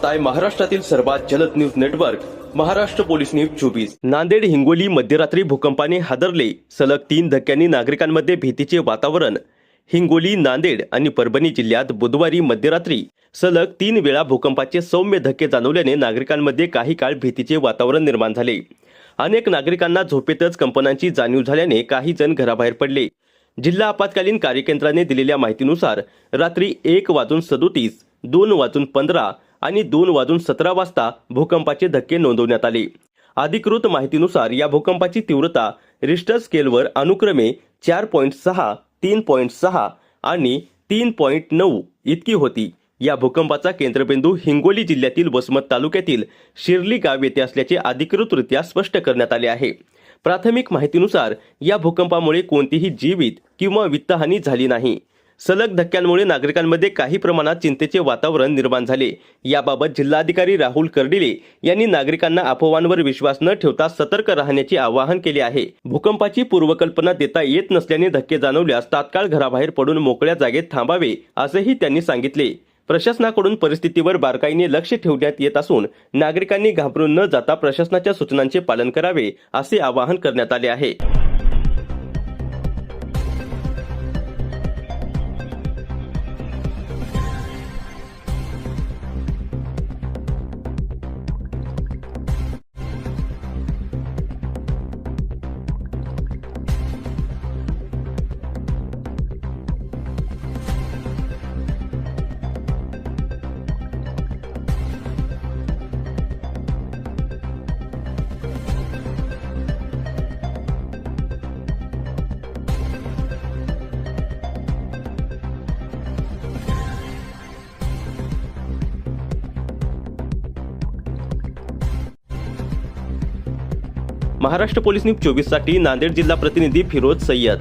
पाहताय महाराष्ट्रातील सर्वात जलद news network Maharashtra police news 24। Nanded Hingoli मध्यरात्री भूकंपाने हादरले। सलग 3 धक्क्यांनी नागरिकांमध्ये भीतीचे वातावरण। हिंगोली, नांदेड आणि परभणी जिल्ह्यात बुधवारी मध्यरात्री सलग 3 वेळा भूकंपाचे सौम्य धक्के जाणवल्याने नागरिकांमध्ये काही काळ भीतीचे वातावरण निर्माण झाले। अनेक नागरिकांना झोपेतच कंपनांची जाणीव झाल्याने काही जण घराबाहेर पडले। जिल्हा आपत्कालीन कार्यकेंद्राने दिलेल्या माहितीनुसार रात्री 1:37, 2:15 आणि 2:17 वाजता भूकंपाचे धक्के नोंदवण्यात आले। अधिकृत माहितीनुसार या भूकंपाची तीव्रता रिश्टर स्केलवर अनुक्रमे 4.6, 3.6 आणि 3.9 इतकी होती। या भूकंपाचा केंद्रबिंदू हिंगोली जिल्ह्यातील वसमत तालुक्यातील शिर्ली गाव येथे असल्याचे अधिकृतरित्या स्पष्ट करण्यात आले आहे। प्राथमिक माहितीनुसार या भूकंपामुळे कोणतीही जीवित किंवा वित्तहानी झाली नाही। सलग धक्क्यांमुळे नागरिकांमध्ये काही प्रमाणात चिंतेचे वातावरण निर्माण झाले। याबाबत जिल्हाधिकारी राहुल कर्डिले यांनी नागरिकांना अफवांवर विश्वास न ठेवता सतर्क राहण्याचे आवाहन केले आहे। भूकंपाची पूर्वकल्पना देता येत नसल्याने धक्के जाणवल्यास तात्काळ घराबाहेर पडून मोकळ्या जागेत थांबावे असेही त्यांनी सांगितले। प्रशासनाकडून परिस्थितीवर बारकाईने लक्ष ठेवण्यात येत असून नागरिकांनी घाबरून न जाता प्रशासनाच्या सूचनांचे पालन करावे असे आवाहन करण्यात आले आहे। महाराष्ट्र पोलीस न्यूज 24 साठी नांदेड जिल्हा प्रतिनिधी फिरोज सय्यद।